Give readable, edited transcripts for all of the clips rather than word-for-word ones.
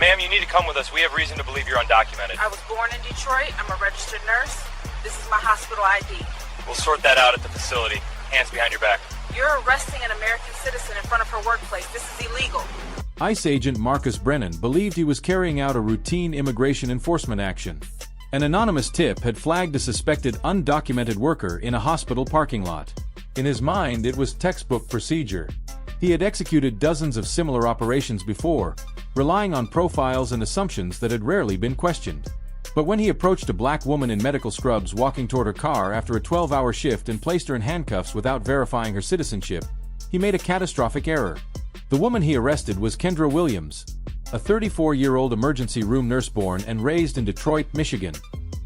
Ma'am, you need to come with us. We have reason to believe you're undocumented. I was born in Detroit. I'm a registered nurse. This is my hospital ID. We'll sort that out at the facility. Hands behind your back. You're arresting an American citizen in front of her workplace. This is illegal. ICE agent Marcus Brennan believed he was carrying out a routine immigration enforcement action. An anonymous tip had flagged a suspected undocumented worker in a hospital parking lot. In his mind, it was textbook procedure. He had executed dozens of similar operations before, relying on profiles and assumptions that had rarely been questioned. But when he approached a black woman in medical scrubs walking toward her car after a 12-hour shift and placed her in handcuffs without verifying her citizenship, he made a catastrophic error. The woman he arrested was Kendra Williams, a 34-year-old emergency room nurse born and raised in Detroit, Michigan.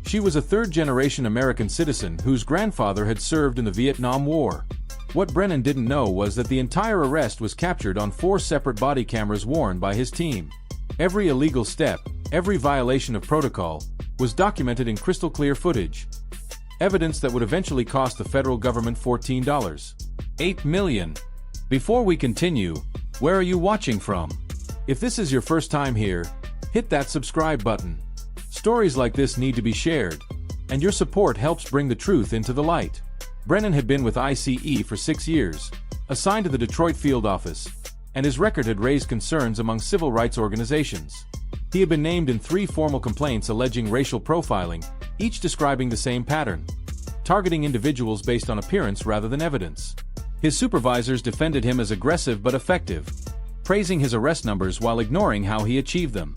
She was a third-generation American citizen whose grandfather had served in the Vietnam War. What Brennan didn't know was that the entire arrest was captured on 4 separate body cameras worn by his team. Every illegal step, every violation of protocol, was documented in crystal-clear footage. Evidence that would eventually cost the federal government $14.8 million. Before we continue, where are you watching from? If this is your first time here, hit that subscribe button. Stories like this need to be shared, and your support helps bring the truth into the light. Brennan had been with ICE for 6 years, assigned to the Detroit field office, and his record had raised concerns among civil rights organizations. He had been named in 3 formal complaints alleging racial profiling, each describing the same pattern: targeting individuals based on appearance rather than evidence. His supervisors defended him as aggressive but effective, praising his arrest numbers while ignoring how he achieved them.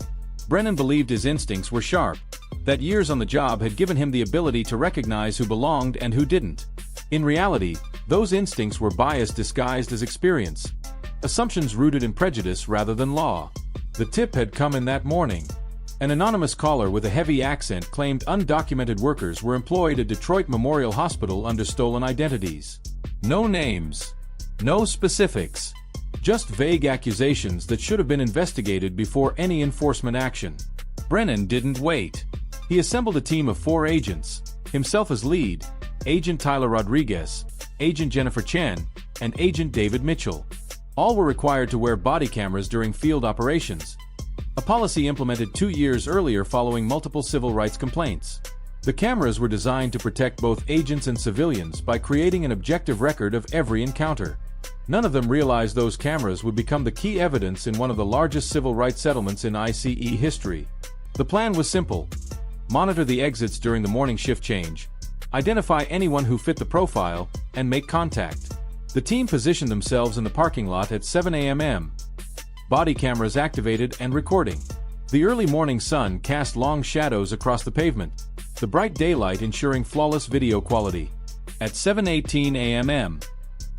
Brennan believed his instincts were sharp, that years on the job had given him the ability to recognize who belonged and who didn't. In reality, those instincts were bias disguised as experience, assumptions rooted in prejudice rather than law. The tip had come in that morning. An anonymous caller with a heavy accent claimed undocumented workers were employed at Detroit Memorial Hospital under stolen identities. No names, no specifics, just vague accusations that should have been investigated before any enforcement action. Brennan didn't wait. He assembled a team of 4 agents, himself as lead, Agent Tyler Rodriguez, Agent Jennifer Chen, and Agent David Mitchell. All were required to wear body cameras during field operations, a policy implemented 2 years earlier following multiple civil rights complaints. The cameras were designed to protect both agents and civilians by creating an objective record of every encounter. None of them realized those cameras would become the key evidence in one of the largest civil rights settlements in ICE history. The plan was simple: monitor the exits during the morning shift change, identify anyone who fit the profile, and make contact. The team positioned themselves in the parking lot at 7 a.m. Body cameras activated and recording. The early morning sun cast long shadows across the pavement, the bright daylight ensuring flawless video quality. At 7:18 a.m.,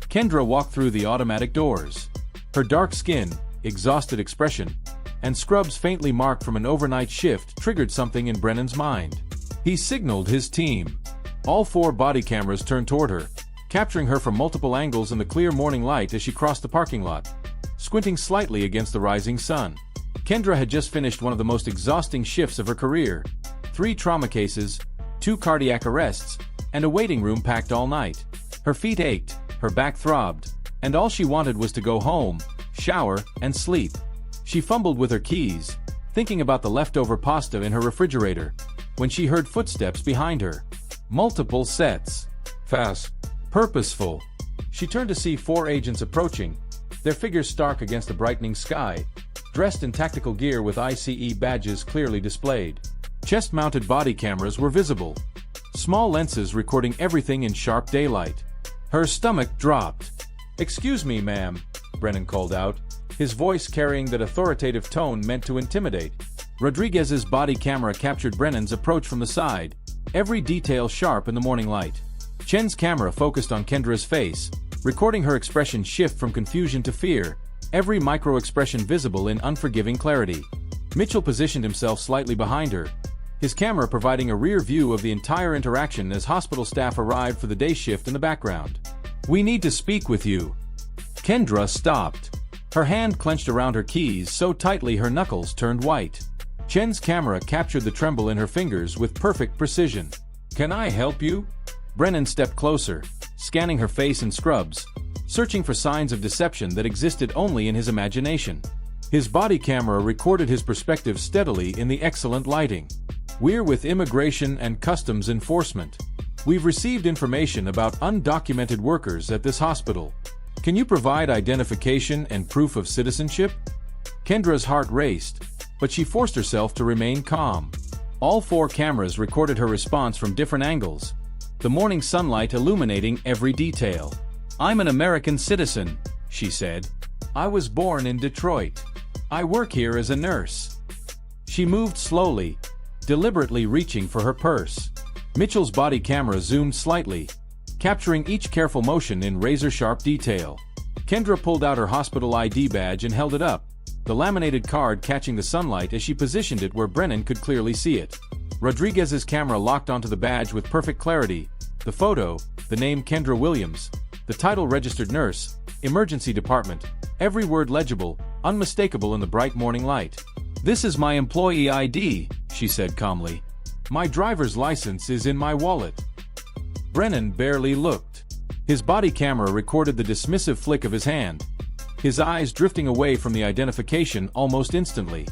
Kendra walked through the automatic doors. Her dark skin, exhausted expression, and scrubs faintly marked from an overnight shift triggered something in Brennan's mind. He signaled his team. All 4 body cameras turned toward her, capturing her from multiple angles in the clear morning light as she crossed the parking lot, squinting slightly against the rising sun. Kendra had just finished one of the most exhausting shifts of her career: 3 trauma cases, 2 cardiac arrests, and a waiting room packed all night. Her feet ached, her back throbbed, and all she wanted was to go home, shower, and sleep. She fumbled with her keys, thinking about the leftover pasta in her refrigerator, when she heard footsteps behind her. Multiple sets. Fast. Purposeful. She turned to see 4 agents approaching, their figures stark against the brightening sky, dressed in tactical gear with ICE badges clearly displayed. Chest-mounted body cameras were visible, small lenses recording everything in sharp daylight. Her stomach dropped. "Excuse me, ma'am," Brennan called out, his voice carrying that authoritative tone meant to intimidate. Rodriguez's body camera captured Brennan's approach from the side, every detail sharp in the morning light. Chen's camera focused on Kendra's face, recording her expression shift from confusion to fear, every micro-expression visible in unforgiving clarity. Mitchell positioned himself slightly behind her, his camera providing a rear view of the entire interaction as hospital staff arrived for the day shift in the background. "We need to speak with you." Kendra stopped. Her hand clenched around her keys so tightly her knuckles turned white. Chen's camera captured the tremble in her fingers with perfect precision. "Can I help you?" Brennan stepped closer, scanning her face and scrubs, searching for signs of deception that existed only in his imagination. His body camera recorded his perspective steadily in the excellent lighting. "We're with Immigration and Customs Enforcement. We've received information about undocumented workers at this hospital. Can you provide identification and proof of citizenship?" Kendra's heart raced, but she forced herself to remain calm. All 4 cameras recorded her response from different angles, the morning sunlight illuminating every detail. "I'm an American citizen," she said. "I was born in Detroit. I work here as a nurse." She moved slowly, deliberately reaching for her purse. Mitchell's body camera zoomed slightly, capturing each careful motion in razor-sharp detail. Kendra pulled out her hospital ID badge and held it up, the laminated card catching the sunlight as she positioned it where Brennan could clearly see it. Rodriguez's camera locked onto the badge with perfect clarity. The photo, the name Kendra Williams, the title registered nurse, emergency department, every word legible, unmistakable in the bright morning light. "This is my employee ID," she said calmly. "My driver's license is in my wallet." Brennan barely looked. His body camera recorded the dismissive flick of his hand, his eyes drifting away from the identification almost instantly.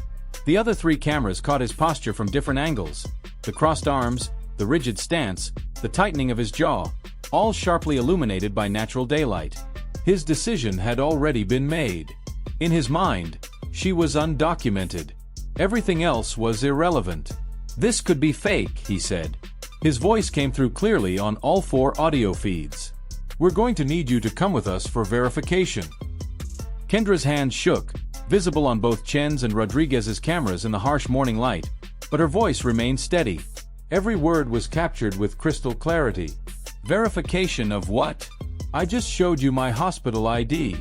The other 3 cameras caught his posture from different angles, the crossed arms, the rigid stance, the tightening of his jaw, all sharply illuminated by natural daylight. His decision had already been made. In his mind, she was undocumented. Everything else was irrelevant. "This could be fake," he said. His voice came through clearly on all 4 audio feeds. "We're going to need you to come with us for verification." Kendra's hand shook, visible on both Chen's and Rodriguez's cameras in the harsh morning light, but her voice remained steady. Every word was captured with crystal clarity. "Verification of what? I just showed you my hospital ID.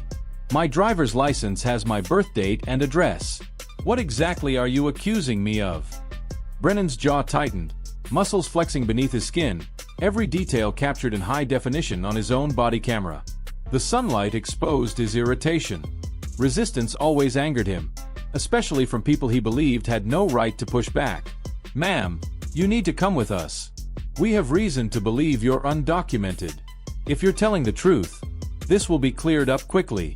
My driver's license has my birth date and address. What exactly are you accusing me of?" Brennan's jaw tightened, muscles flexing beneath his skin, every detail captured in high definition on his own body camera. The sunlight exposed his irritation. Resistance always angered him, especially from people he believed had no right to push back. "Ma'am, you need to come with us. We have reason to believe you're undocumented. If you're telling the truth, this will be cleared up quickly."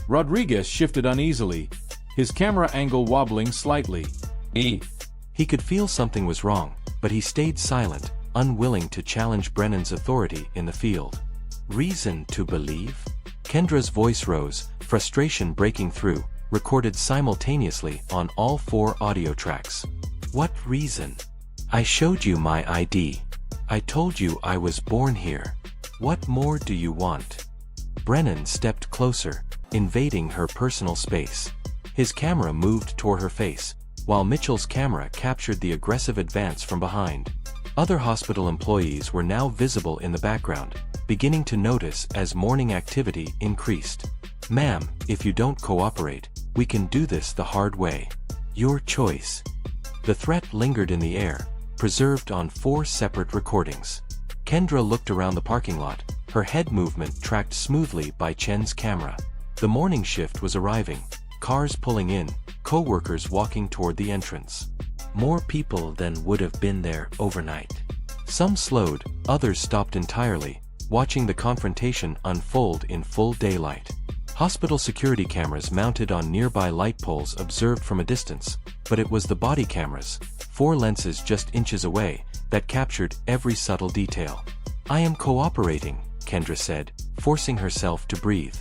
Rodriguez shifted uneasily, his camera angle wobbling slightly. He could feel something was wrong, but he stayed silent, unwilling to challenge Brennan's authority in the field. "Reason to believe?" Kendra's voice rose, frustration breaking through, recorded simultaneously on all 4 audio tracks. "What reason? I showed you my ID. I told you I was born here. What more do you want?" Brennan stepped closer, invading her personal space. His camera moved toward her face, while Mitchell's camera captured the aggressive advance from behind. Other hospital employees were now visible in the background, beginning to notice as morning activity increased. "Ma'am, if you don't cooperate, we can do this the hard way. Your choice." The threat lingered in the air, preserved on 4 separate recordings. Kendra looked around the parking lot, her head movement tracked smoothly by Chen's camera. The morning shift was arriving, cars pulling in, co-workers walking toward the entrance. More people than would have been there overnight. Some slowed, others stopped entirely, watching the confrontation unfold in full daylight. Hospital security cameras mounted on nearby light poles observed from a distance, but it was the body cameras, 4 lenses just inches away, that captured every subtle detail. "I am cooperating," Kendra said, forcing herself to breathe.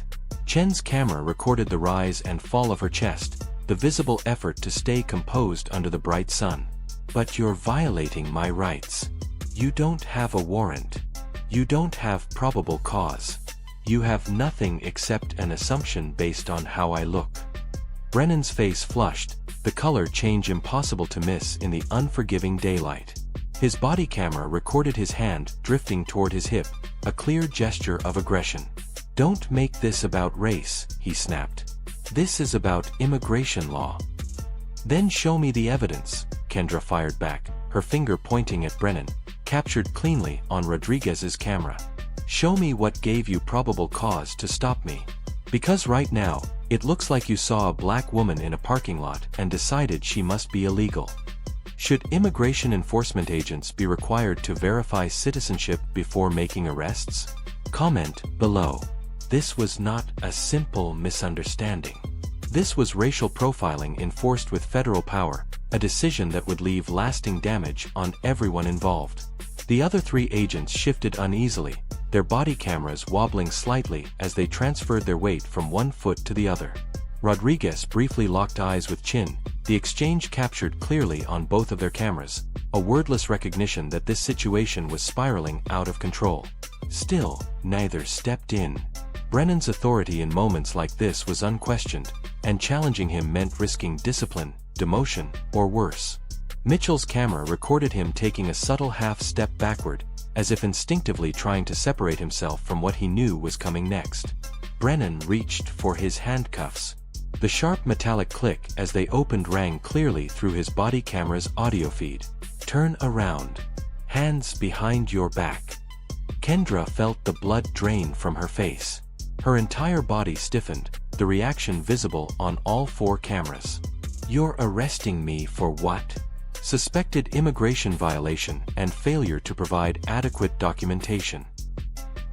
Chen's camera recorded the rise and fall of her chest, the visible effort to stay composed under the bright sun. "But you're violating my rights. You don't have a warrant. You don't have probable cause. You have nothing except an assumption based on how I look." Brennan's face flushed, the color change impossible to miss in the unforgiving daylight. His body camera recorded his hand drifting toward his hip, a clear gesture of aggression. "Don't make this about race," he snapped. "This is about immigration law." "Then show me the evidence," Kendra fired back, her finger pointing at Brennan, captured cleanly on Rodriguez's camera. "Show me what gave you probable cause to stop me. Because right now, it looks like you saw a black woman in a parking lot and decided she must be illegal. Should immigration enforcement agents be required to verify citizenship before making arrests? Comment below. This was not a simple misunderstanding. This was racial profiling enforced with federal power, a decision that would leave lasting damage on everyone involved. The other 3 agents shifted uneasily, their body cameras wobbling slightly as they transferred their weight from one foot to the other. Rodriguez briefly locked eyes with Chin, the exchange captured clearly on both of their cameras, a wordless recognition that this situation was spiraling out of control. Still, neither stepped in. Brennan's authority in moments like this was unquestioned, and challenging him meant risking discipline, demotion, or worse. Mitchell's camera recorded him taking a subtle half-step backward, as if instinctively trying to separate himself from what he knew was coming next. Brennan reached for his handcuffs. The sharp metallic click as they opened rang clearly through his body camera's audio feed. "Turn around. Hands behind your back." Kendra felt the blood drain from her face. Her entire body stiffened, the reaction visible on all 4 cameras. "You're arresting me for what?" "Suspected immigration violation and failure to provide adequate documentation."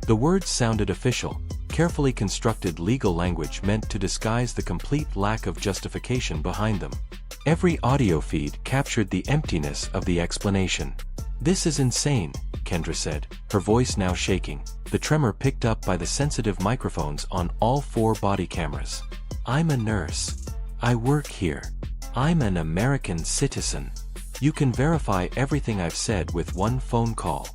The words sounded official, carefully constructed legal language meant to disguise the complete lack of justification behind them. Every audio feed captured the emptiness of the explanation. "This is insane," Kendra said, her voice now shaking, the tremor picked up by the sensitive microphones on all 4 body cameras. "I'm a nurse. I work here. I'm an American citizen. You can verify everything I've said with one phone call."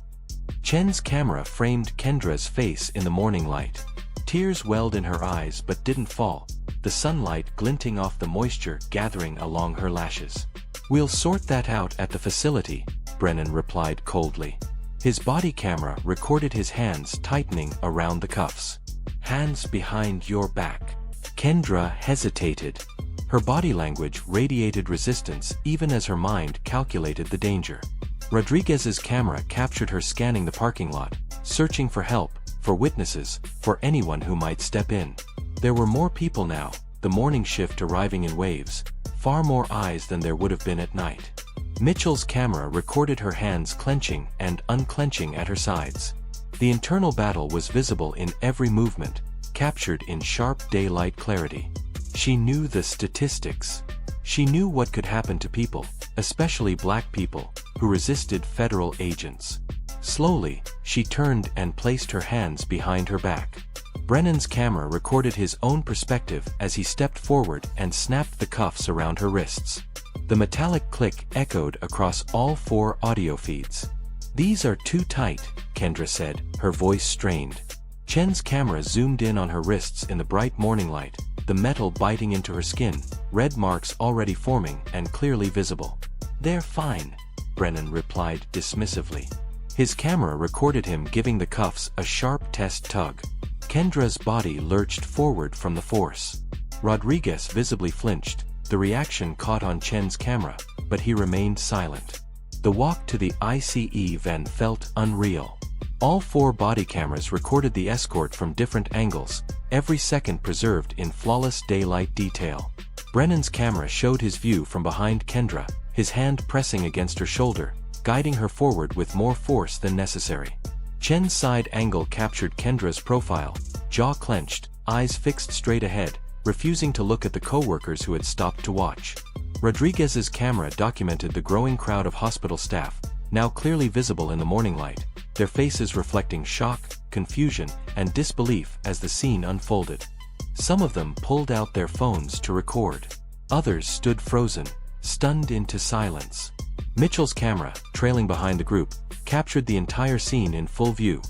Chen's camera framed Kendra's face in the morning light. Tears welled in her eyes but didn't fall, the sunlight glinting off the moisture gathering along her lashes. "We'll sort that out at the facility," Brennan replied coldly. His body camera recorded his hands tightening around the cuffs. "Hands behind your back." Kendra hesitated. Her body language radiated resistance even as her mind calculated the danger. Rodriguez's camera captured her scanning the parking lot, searching for help, for witnesses, for anyone who might step in. There were more people now, the morning shift arriving in waves, far more eyes than there would have been at night. Mitchell's camera recorded her hands clenching and unclenching at her sides. The internal battle was visible in every movement, captured in sharp daylight clarity. She knew the statistics. She knew what could happen to people, especially black people, who resisted federal agents. Slowly, she turned and placed her hands behind her back. Brennan's camera recorded his own perspective as he stepped forward and snapped the cuffs around her wrists. The metallic click echoed across all 4 audio feeds. "These are too tight," Kendra said, her voice strained. Chen's camera zoomed in on her wrists in the bright morning light, the metal biting into her skin, red marks already forming and clearly visible. "They're fine," Brennan replied dismissively. His camera recorded him giving the cuffs a sharp test tug. Kendra's body lurched forward from the force. Rodriguez visibly flinched, the reaction caught on Chen's camera, but he remained silent. The walk to the ICE van felt unreal. All 4 body cameras recorded the escort from different angles, every second preserved in flawless daylight detail. Brennan's camera showed his view from behind Kendra, his hand pressing against her shoulder, guiding her forward with more force than necessary. Chen's side angle captured Kendra's profile, jaw clenched, eyes fixed straight ahead, refusing to look at the co-workers who had stopped to watch. Rodriguez's camera documented the growing crowd of hospital staff, now clearly visible in the morning light, their faces reflecting shock, confusion, and disbelief as the scene unfolded. Some of them pulled out their phones to record. Others stood frozen, stunned into silence. Mitchell's camera, trailing behind the group, captured the entire scene in full view.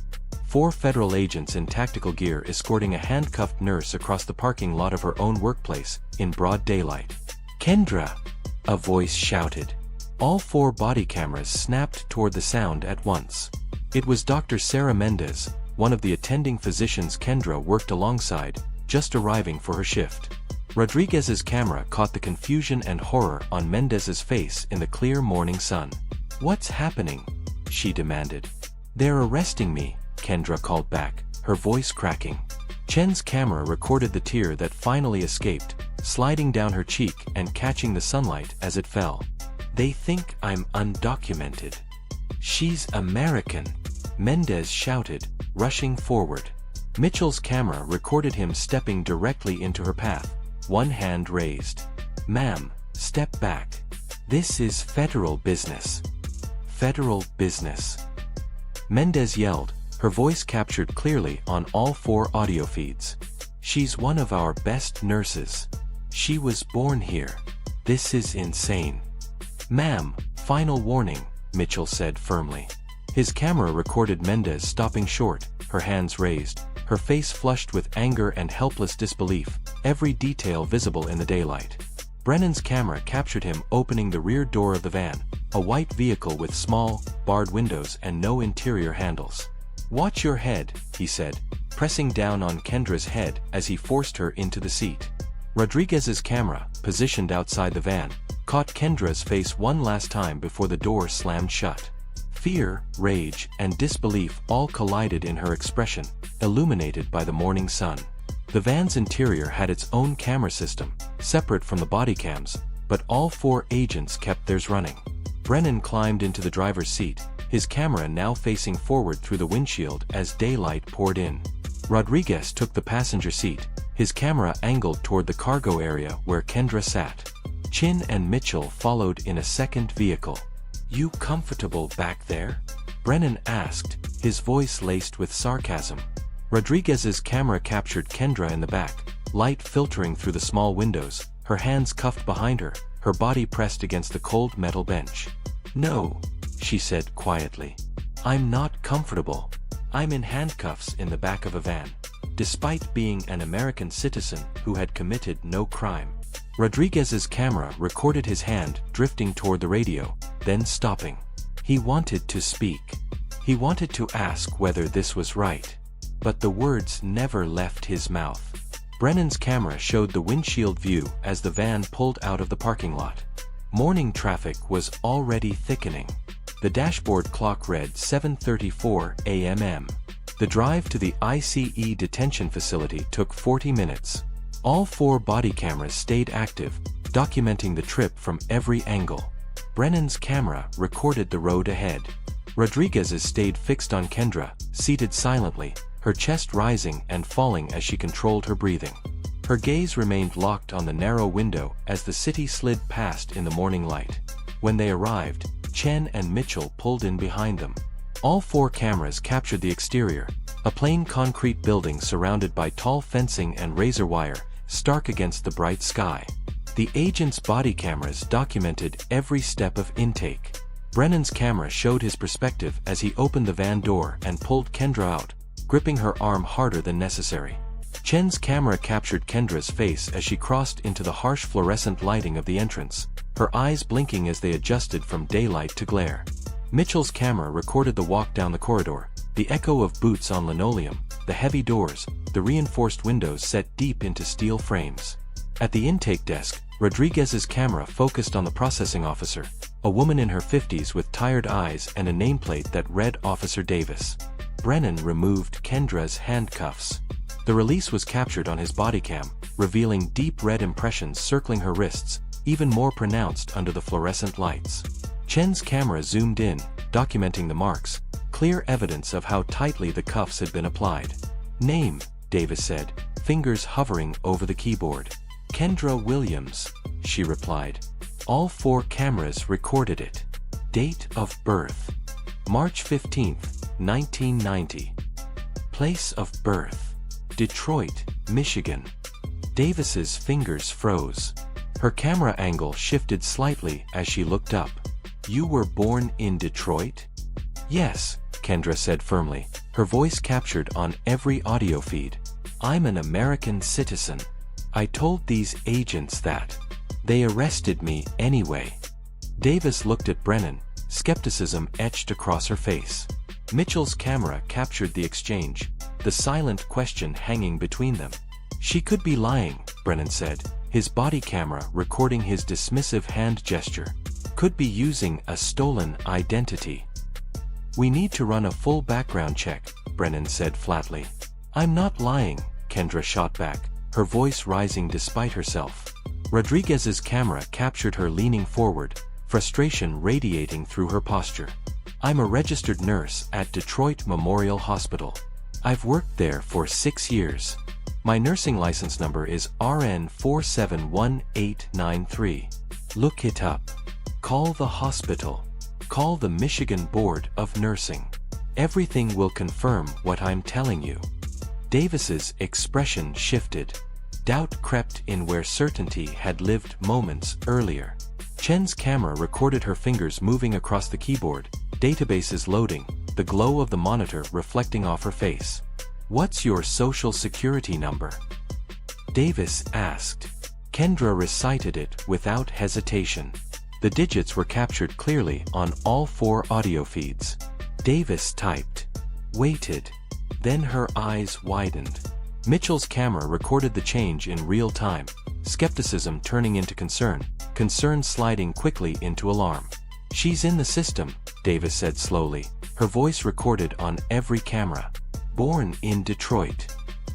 4 federal agents in tactical gear escorting a handcuffed nurse across the parking lot of her own workplace, in broad daylight. "Kendra!" a voice shouted. All 4 body cameras snapped toward the sound at once. It was Dr. Sarah Mendez, one of the attending physicians Kendra worked alongside, just arriving for her shift. Rodriguez's camera caught the confusion and horror on Mendez's face in the clear morning sun. "What's happening?" she demanded. "They're arresting me," Kendra called back, her voice cracking. Chen's camera recorded the tear that finally escaped, sliding down her cheek and catching the sunlight as it fell. "They think I'm undocumented." "She's American," Mendez shouted, rushing forward. Mitchell's camera recorded him stepping directly into her path, one hand raised. "Ma'am, step back. This is federal business." "Federal business?" Mendez yelled, her voice captured clearly on all 4 audio feeds. "She's one of our best nurses. She was born here. This is insane." "Ma'am, final warning," Mitchell said firmly. His camera recorded Mendez stopping short, her hands raised, her face flushed with anger and helpless disbelief, every detail visible in the daylight. Brennan's camera captured him opening the rear door of the van, a white vehicle with small, barred windows and no interior handles. "Watch your head," he said, pressing down on Kendra's head as he forced her into the seat. Rodriguez's camera, positioned outside the van, caught Kendra's face one last time before the door slammed shut. Fear, rage, and disbelief all collided in her expression, illuminated by the morning sun. The van's interior had its own camera system, separate from the body cams, but all 4 agents kept theirs running. Brennan climbed into the driver's seat, his camera now facing forward through the windshield as daylight poured in. Rodriguez took the passenger seat, his camera angled toward the cargo area where Kendra sat. Chin and Mitchell followed in a second vehicle. "You comfortable back there?" Brennan asked, his voice laced with sarcasm. Rodriguez's camera captured Kendra in the back, light filtering through the small windows, her hands cuffed behind her, her body pressed against the cold metal bench. "No," she said quietly. "I'm not comfortable. I'm in handcuffs in the back of a van, despite being an American citizen who had committed no crime." Rodriguez's camera recorded his hand drifting toward the radio, then stopping. He wanted to speak. He wanted to ask whether this was right. But the words never left his mouth. Brennan's camera showed the windshield view as the van pulled out of the parking lot. Morning traffic was already thickening. The dashboard clock read 7:34 a.m. The drive to the ICE detention facility took 40 minutes. All 4 body cameras stayed active, documenting the trip from every angle. Brennan's camera recorded the road ahead. Rodriguez's stayed fixed on Kendra, seated silently, her chest rising and falling as she controlled her breathing. Her gaze remained locked on the narrow window as the city slid past in the morning light. When they arrived, Chen and Mitchell pulled in behind them. All 4 cameras captured the exterior, a plain concrete building surrounded by tall fencing and razor wire, stark against the bright sky. The agent's body cameras documented every step of intake. Brennan's camera showed his perspective as he opened the van door and pulled Kendra out, gripping her arm harder than necessary. Chen's camera captured Kendra's face as she crossed into the harsh fluorescent lighting of the entrance, her eyes blinking as they adjusted from daylight to glare. Mitchell's camera recorded the walk down the corridor, the echo of boots on linoleum, the heavy doors, the reinforced windows set deep into steel frames. At the intake desk, Rodriguez's camera focused on the processing officer, a woman in her 50s with tired eyes and a nameplate that read Officer Davis. Brennan removed Kendra's handcuffs. The release was captured on his body cam, revealing deep red impressions circling her wrists, even more pronounced under the fluorescent lights. Chen's camera zoomed in, documenting the marks, clear evidence of how tightly the cuffs had been applied. "Name," Davis said, fingers hovering over the keyboard. "Kendra Williams," she replied. All 4 cameras recorded it. Date of birth: March 15, 1990. Place of birth: Detroit, Michigan. Davis's fingers froze. Her camera angle shifted slightly as she looked up. "You were born in Detroit?" "Yes," Kendra said firmly, her voice captured on every audio feed. "I'm an American citizen. I told these agents that. They arrested me anyway." Davis looked at Brennan, skepticism etched across her face. Mitchell's camera captured the exchange, the silent question hanging between them. "She could be lying," Brennan said, his body camera recording his dismissive hand gesture. "Could be using a stolen identity." "We need to run a full background check," Brennan said flatly. "I'm not lying," Kendra shot back, her voice rising despite herself. Rodriguez's camera captured her leaning forward, frustration radiating through her posture. "I'm a registered nurse at Detroit Memorial Hospital. I've worked there for 6 years. My nursing license number is RN471893. Look it up. Call the hospital. Call the Michigan Board of Nursing. Everything will confirm what I'm telling you." Davis's expression shifted. Doubt crept in where certainty had lived moments earlier. Chen's camera recorded her fingers moving across the keyboard, databases loading, the glow of the monitor reflecting off her face. "What's your social security number?" Davis asked. Kendra recited it without hesitation. The digits were captured clearly on all 4 audio feeds. Davis typed. Waited. Then her eyes widened. Mitchell's camera recorded the change in real time, skepticism turning into concern, concern sliding quickly into alarm. "She's in the system," Davis said slowly, her voice recorded on every camera. "Born in Detroit.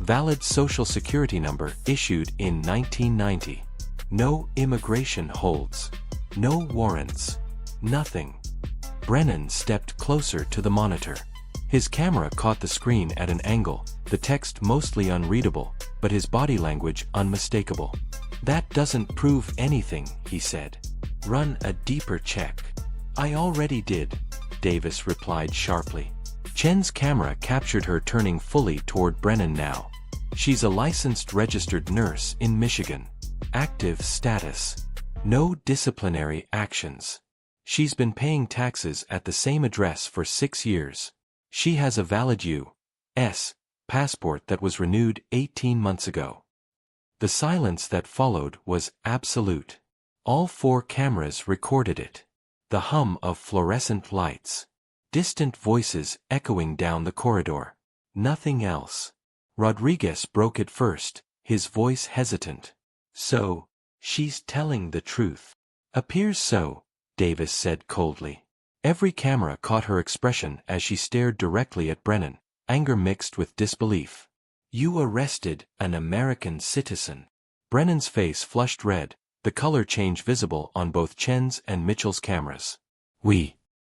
Valid social security number issued in 1990. No immigration holds. No warrants. Nothing." Brennan stepped closer to the monitor. His camera caught the screen at an angle, the text mostly unreadable, but his body language unmistakable. "That doesn't prove anything," he said. "Run a deeper check." "I already did," Davis replied sharply. Chen's camera captured her turning fully toward Brennan now. "She's a licensed registered nurse in Michigan. Active status. No disciplinary actions. She's been paying taxes at the same address for 6 years. She has a valid U.S. passport that was renewed 18 months ago." The silence that followed was absolute. All 4 cameras recorded it. The hum of fluorescent lights. Distant voices echoing down the corridor. Nothing else. Rodriguez broke it first, his voice hesitant. "So, she's telling the truth." "Appears so," Davis said coldly. Every camera caught her expression as she stared directly at Brennan, anger mixed with disbelief. "You arrested an American citizen." Brennan's face flushed red, the color change visible on both Chen's and Mitchell's cameras. "We